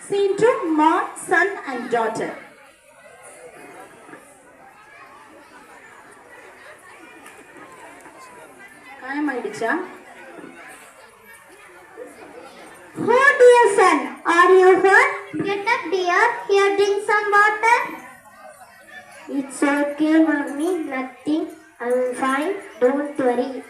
Scene 2, mom, son and daughter. Who, dear son, are you hurt? Get up, dear. Here, drink some water. It's okay, mommy. Nothing. I'm fine. Don't worry.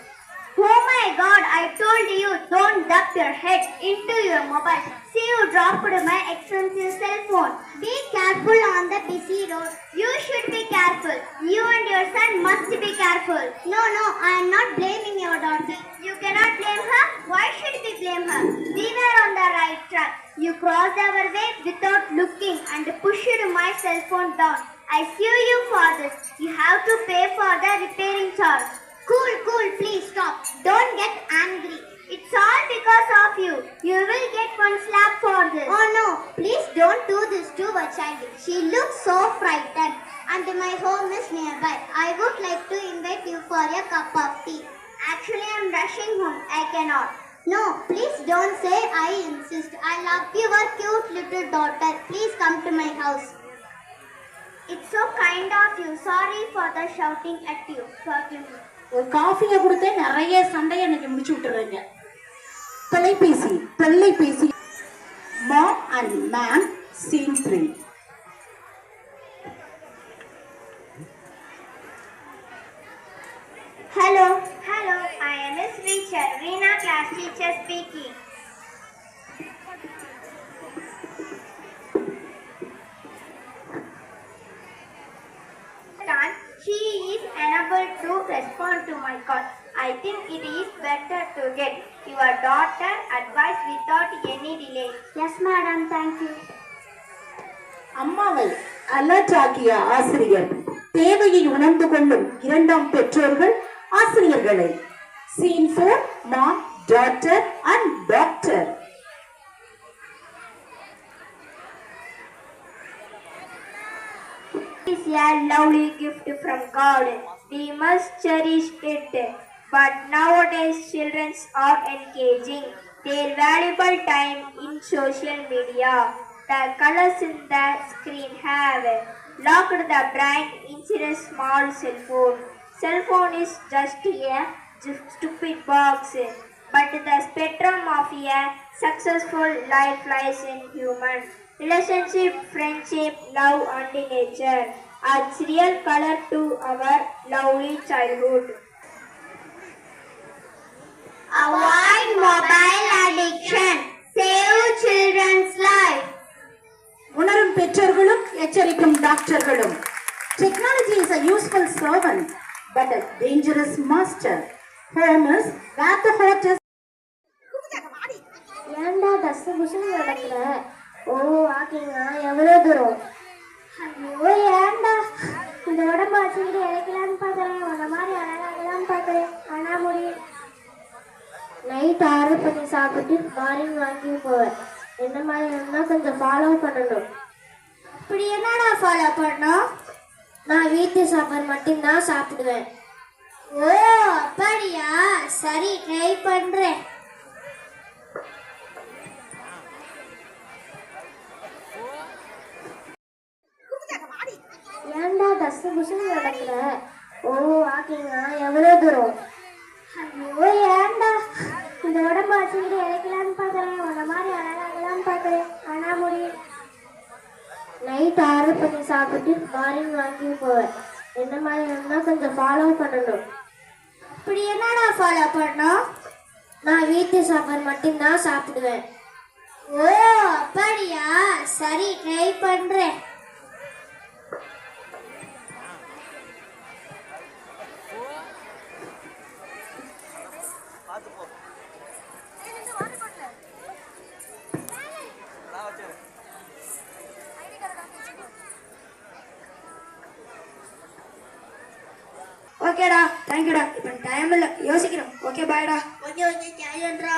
Oh my God, I told you, don't dump your head into your mobile. See, you dropped my expensive cell phone. Be careful on the busy road. You should be careful. You and your son must be careful. No, I am not blaming your daughter. You cannot blame her. Why should we blame her? We were on the right track. You crossed our way without looking and pushed my cell phone down. I sue you for this. You have to pay for the repairing charge. Cool, please stop. Don't get angry. It's all because of you. You will get one slap for this. Oh no, please don't do this to a child. She looks so frightened and my home is nearby. I would like to invite you for a cup of tea. Actually, I'm rushing home. I cannot. No, please don't say I insist. I love your cute little daughter. Please come to my house. It's so kind of you. Sorry for the shouting at you. Forgive me. ஒரு காஃபியை கொடுத்தே நிறைய சண்டையை இன்னைக்கு முடிச்சு விட்டுறீங்க. தொல்லைபேசி mom and man, scene 3. Hello, I am Miss Richard, Reena class teacher speaking. She is unable to respond to my call. I think it is better to get your daughter advice without any delay. Yes, madam. Thank you. அம்மாவை alert ஆக்கிய ஆசிரியர், தேவையை உணர்ந்து கொள்ளும் இரண்டாம் பெற்றோர்கள் ஆசிரியர்களை. Scene 4, mom, daughter and doctor. It is a lovely gift from God. We must cherish it. But nowadays children are engaging their valuable time in social media. The colors in the screen have locked the brain into a small cell phone. Cell phone is just a stupid box. But the spectrum of a successful life lies in human relationship, friendship, love and nature adds real color to our lovely childhood. Avoid mobile addiction. Save children's life. உணரும் பெற்றோர்களும் எச்சரிக்கும் டாக்டர்களும். Technology is a useful servant but a dangerous master. Home is where the heart is. ஏண்டா தஸ்ஸு புஷுன்னு நடக்கிற? ஓ வாக்கிங்கா எவ்வளோ தூரம்? ஐயோ ஏண்டா இந்த உடம்பு வச்சுக்கிட்டு இறக்கலான்னு பார்க்குறேன். உன்ன மாதிரி அழகாகலான்னு பார்க்குறேன். ஆனால் முடியும். நைட் ஆர்டர் பண்ணி சாப்பிட்டு மார்னிங் வாங்கி போவேன். என்ன மாதிரி இருந்தால் கொஞ்சம் ஃபாலோ பண்ணணும். இப்படி என்னடா ஃபாலோ பண்ணணும்? நான் வீட்டு சாப்பாடு மட்டும்தான் சாப்பிடுவேன். ஓ அப்படியா? சரி, ட்ரை பண்ணுறேன். ஏண்டா தஸ்ஸு புஷுன்னு நடக்கிற? ஓ வாக்கிங்கா எவ்வளோ தூரம்? ஐயோ ஏண்டா இந்த உடம்பு வச்சுக்கிட்டு இறக்கலான்னு பார்க்குறேன். உன்ன மாதிரி அழகாகலான்னு பார்க்குறேன். ஆனால் முடியும். நைட் ஆர்டர் பண்ணி சாப்பிட்டு மார்னிங் வாங்கி போவேன். என்ன மாதிரி இருந்தால் கொஞ்சம் ஃபாலோ பண்ணணும். இப்படி என்னடா ஃபாலோ பண்ணணும்? நான் வீட்டு சாப்பாடு மட்டும்தான் சாப்பிடுவேன். ஓ அப்படியா? சரி, ட்ரை பண்ணுறேன். ஓகேடா, தேங்க்யூடா. இப்போ டைம் இல்லை, யோசிக்கிறோம். ஓகே பாய்டா. ஓகே கேரியன்ட்ரா.